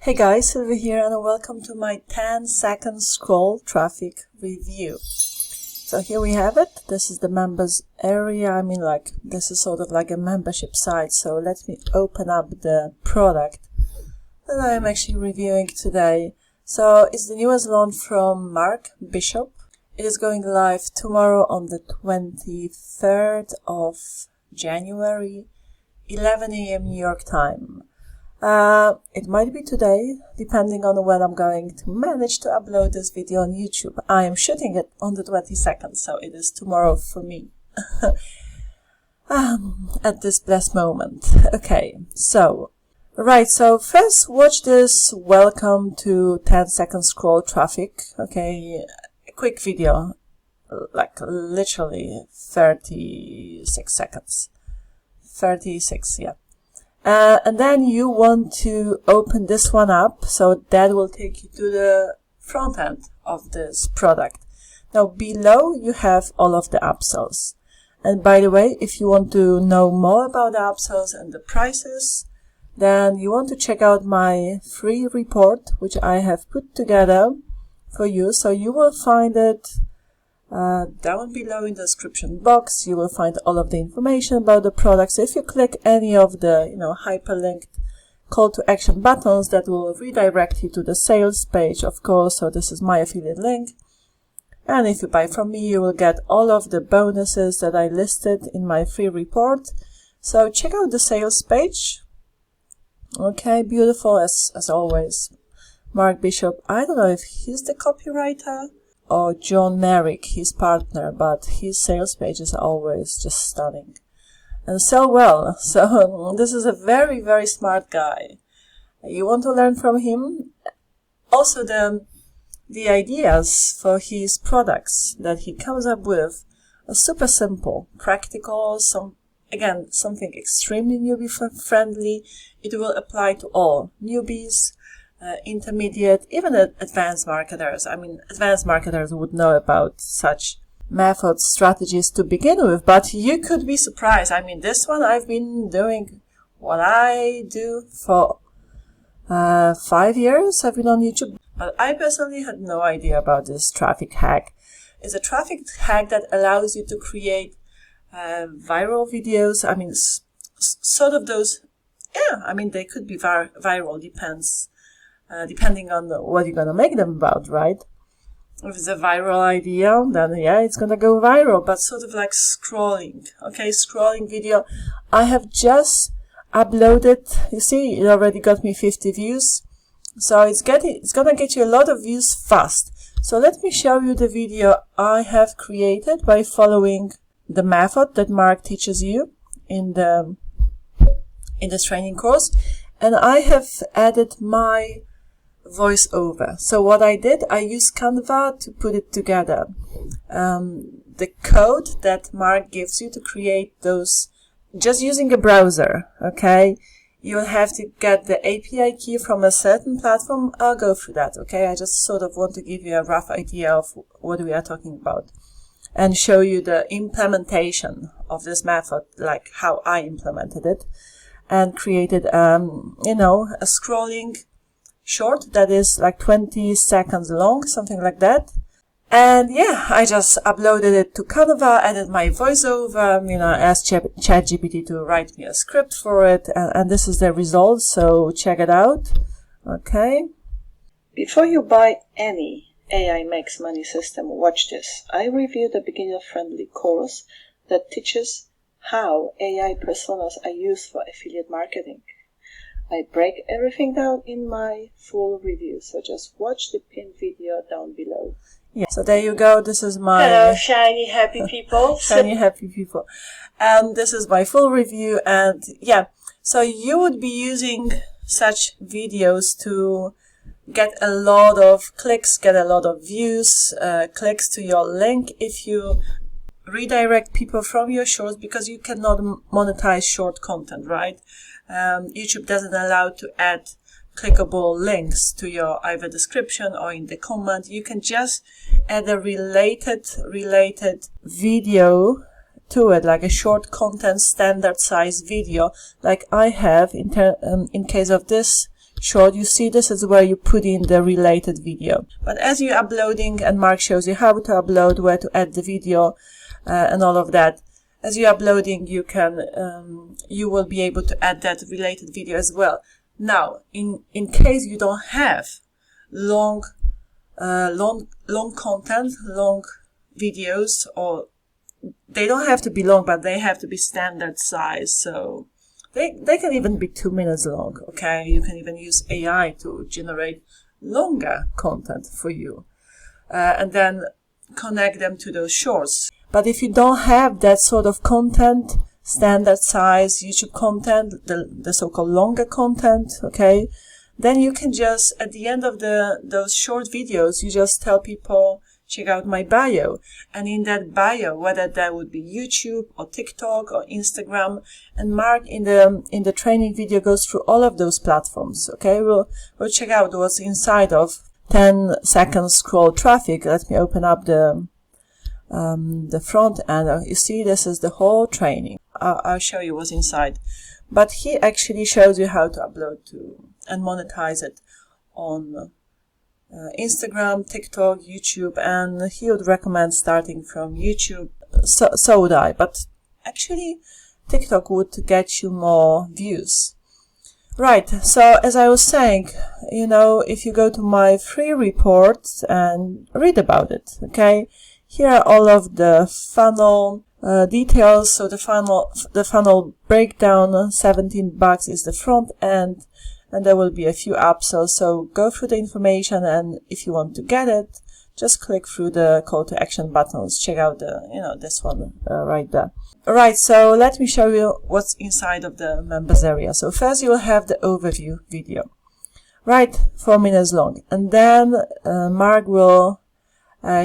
Hey guys, Sylwia here and welcome to my 10-second scroll traffic review. So here we have it. This is the members area. This is sort of like a membership site. So let me open up the product that I'm actually reviewing today. So it's the newest launch from Mark Bishop. It is going live tomorrow on the 23rd of January, 11 a.m. New York time. It might be today, depending on when I'm going to manage to upload this video on YouTube. I am shooting it on the 22nd, so it is tomorrow for me. At this blessed moment. Okay, so first watch this welcome to 10-second scroll traffic. Okay, a quick video, like literally 36 seconds. 36, yeah. And then you want to open this one up, so that will take you to the front end of this product. Now below you have all of the upsells. And by the way, if you want to know more about the upsells and the prices, then you want to check out my free report, which I have put together for you. So you will find it down below in the description box. You will find all of the information about the products. If you click any of the hyperlinked call to action buttons, that will redirect you to the sales page, of course. So this is my affiliate link, and if you buy from me, you will get all of the bonuses that I listed in my free report. So check out the sales page. Okay, beautiful as always. Mark Bishop, I don't know if he's the copywriter or John Merrick, his partner, but his sales page is always just stunning and so well. So this is a very, very smart guy. You want to learn from him. Also, the ideas for his products that he comes up with are super simple, practical, something extremely newbie friendly. It will apply to all newbies, intermediate, even advanced marketers. I mean, advanced marketers would know about such methods, strategies to begin with, but you could be surprised. I mean, this one, I've been doing what I do for 5 years. I've been on YouTube, but I personally had no idea about this traffic hack. It's a traffic hack that allows you to create viral videos. I mean, sort of those, they could be viral, depending on what you're going to make them about, right? If it's a viral idea, then yeah, it's going to go viral, but sort of like scrolling. Okay, scrolling video. I have just uploaded, you see, it already got me 50 views. So it's going to get you a lot of views fast. So let me show you the video I have created by following the method that Mark teaches you in this training course. And I have added my voiceover. So what I did, I used Canva to put it together. The code that Mark gives you to create those, just using a browser, okay? You'll have to get the API key from a certain platform. I'll go through that, okay? I just sort of want to give you a rough idea of what we are talking about and show you the implementation of this method, like how I implemented it and created, a scrolling short that is like 20 seconds long, something like that. And yeah, I just uploaded it to Canva, added my voiceover, asked ChatGPT to write me a script for it, and this is the result, so check it out. Okay. Before you buy any AI Makes Money system, watch this. I reviewed a beginner-friendly course that teaches how AI personas are used for affiliate marketing. I break everything down in my full review, so just watch the pinned video down below. Yeah, so there you go. This is my... Hello, shiny, happy people. Shiny, happy people. And this is my full review. And yeah, so you would be using such videos to get a lot of clicks, get a lot of views, clicks to your link if you redirect people from your shorts, because you cannot monetize short content, right? YouTube doesn't allow to add clickable links to your either description or in the comment. You can just add a related video to it, like a short content standard size video, like I have in case of this short, you see this is where you put in the related video. But as you're uploading, and Mark shows you how to upload, where to add the video, and all of that, as you're uploading, you will be able to add that related video as well. Now, in case you don't have long content, long videos, or they don't have to be long, but they have to be standard size. So they can even be 2 minutes long. Okay, you can even use AI to generate longer content for you, and then connect them to those shorts. But if you don't have that sort of content, standard size YouTube content, the so-called longer content, okay, then you can just, at the end of those short videos, you just tell people, check out my bio. And in that bio, whether that would be YouTube or TikTok or Instagram, and Mark in the training video goes through all of those platforms. Okay, we'll check out what's inside of 10-second scroll traffic. Let me open up the front end. You see, this is the whole training. I'll show you what's inside. But he actually shows you how to upload to and monetize it on Instagram, TikTok, YouTube, and he would recommend starting from YouTube. So would I, but actually TikTok would get you more views. Right, so as I was saying, you know, if you go to my free report and read about it, okay, here are all of the funnel details. So the funnel breakdown, $17 is the front end, and there will be a few upsells. So go through the information, and if you want to get it, just click through the call to action buttons. Check out this one right there. Alright, so let me show you what's inside of the members area. So first you will have the overview video, right, 4 minutes long, and then Mark will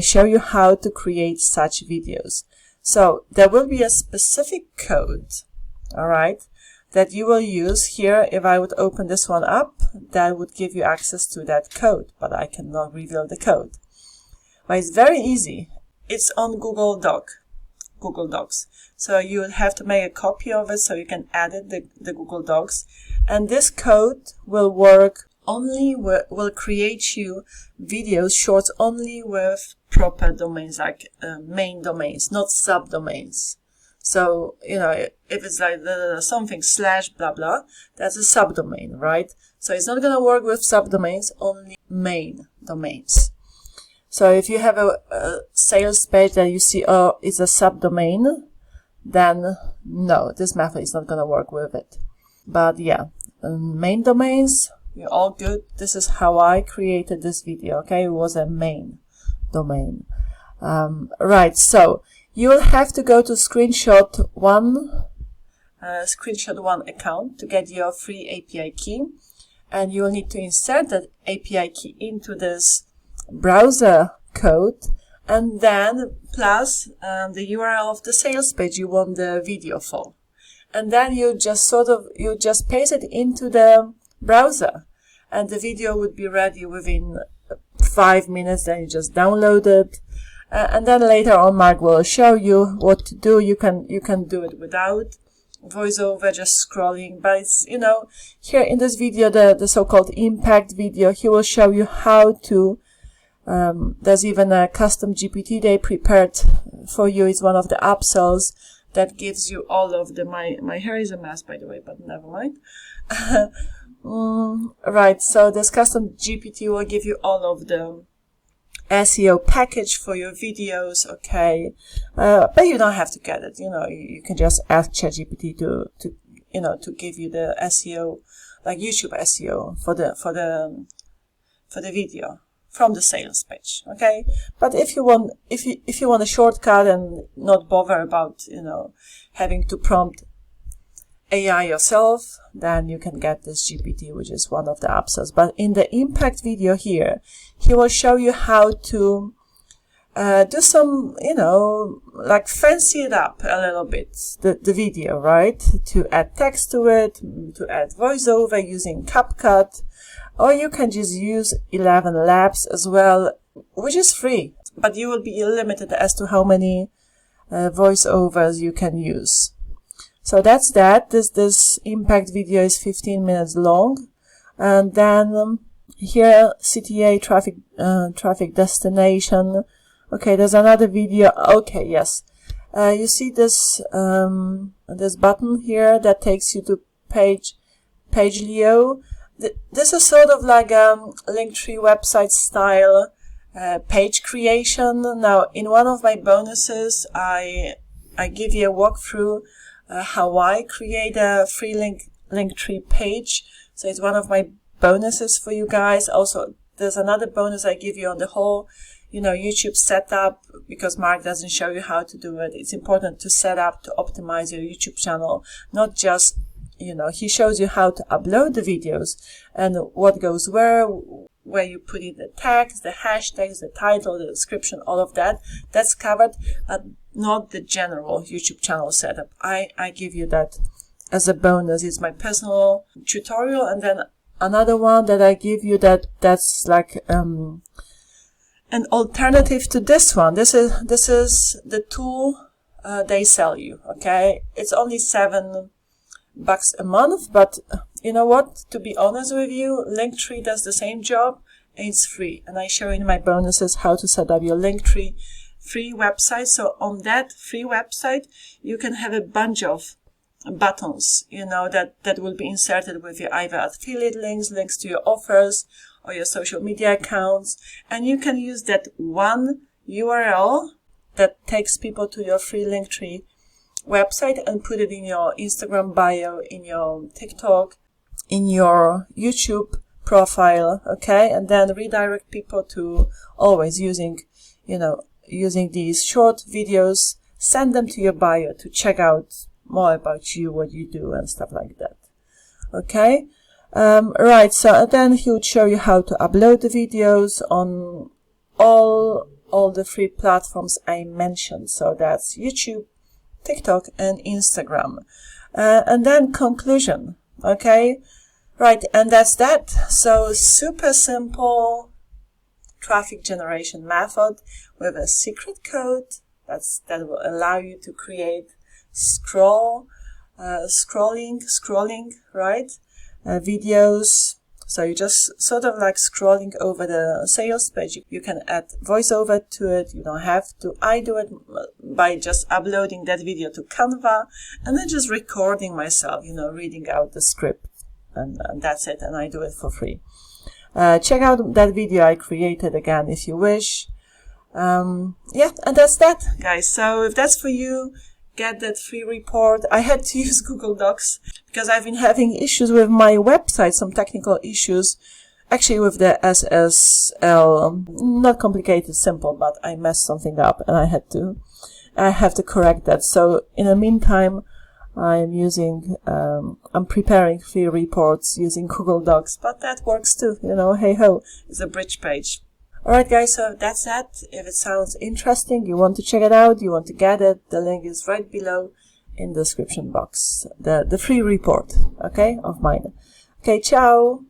show you how to create such videos. So there will be a specific code, alright, that you will use here. If I would open this one up, that would give you access to that code, but I cannot reveal the code. But it's very easy. It's on Google Docs. So you will have to make a copy of it so you can edit the Google Docs. And this code will work only will create you videos, shorts, only with proper domains, like main domains, not subdomains. So, you know, if it's like something / blah blah, that's a subdomain, right? So it's not going to work with subdomains, only main domains. So if you have a sales page that you see, oh, it's a subdomain, then no, this method is not going to work with it. But yeah, main domains, you're all good. This is how I created this video, okay? It was a main domain. Right, so you will have to go to screenshot one account to get your free API key, and you will need to insert that API key into this browser code, and then plus the URL of the sales page you want the video for, and then you just paste it into the browser, and the video would be ready within 5 minutes. Then you just download it. And then later on, Mark will show you what to do. You can do it without voiceover, just scrolling. But it's, you know, here in this video, the so-called impact video, he will show you how to. There's even a custom GPT they prepared for you. It's one of the upsells that gives you all of the. My hair is a mess, by the way, but never mind. Right. So this custom GPT will give you all of the SEO package for your videos, okay, but you don't have to get it. You know, you can just ask ChatGPT to give you the SEO, like YouTube SEO for the video from the sales page, okay. But if you want a shortcut and not bother about having to prompt AI yourself, then you can get this GPT, which is one of the upsells. But in the impact video here, he will show you how to do some, like fancy it up a little bit, the video, right? To add text to it, to add voiceover using CapCut, or you can just use 11 Labs as well, which is free, but you will be limited as to how many voiceovers you can use. So that's that. This impact video is 15 minutes long. And then here, CTA traffic destination. Okay, there's another video. Okay, yes. You see this this button here that takes you to page Leo. This is sort of like a Linktree website style page creation. Now, in one of my bonuses, I give you a walkthrough how I create a free Linktree page. So it's one of my bonuses for you guys. Also, there's another bonus I give you on the whole, YouTube setup, because Mark doesn't show you how to do it. It's important to set up, to optimize your YouTube channel, not just, he shows you how to upload the videos and what goes where you put in the tags, the hashtags, the title, the description, all of that. That's covered, but not the general YouTube channel setup. I give you that as a bonus. It's my personal tutorial. And then another one that I give you that's like an alternative to this one. This is the tool they sell you. Okay, it's only $7 a month, but you know what? To be honest with you, Linktree does the same job and it's free. And I show in my bonuses how to set up your Linktree free website. So on that free website, you can have a bunch of buttons, that will be inserted with your either affiliate links to your offers or your social media accounts. And you can use that one URL that takes people to your free Linktree website and put it in your Instagram bio, in your TikTok, in your YouTube profile, okay? And then redirect people to always using these short videos, send them to your bio to check out more about you, what you do and stuff like that. Okay? Right, so then he would show you how to upload the videos on all the free platforms I mentioned. So that's YouTube, TikTok and Instagram. And then conclusion. Okay? Right, and that's that. So super simple traffic generation method with a secret code that will allow you to create scrolling, right? Videos. So you just sort of like scrolling over the sales page. You can add voiceover to it. You don't have to. I do it by just uploading that video to Canva and then just recording myself, reading out the script. And that's it. And I do it for free. Check out that video I created again if you wish. Yeah, and that's that, guys. So if that's for you, get that free report. I had to use Google Docs because I've been having issues with my website, some technical issues, actually with the SSL. Not complicated, simple, but I messed something up and I have to correct that. So in the meantime, I'm preparing free reports using Google Docs, but that works too, hey ho, it's a bridge page. Alright guys, so that's that. If it sounds interesting, you want to check it out, you want to get it, the link is right below in the description box. The free report, okay, of mine. Okay, ciao!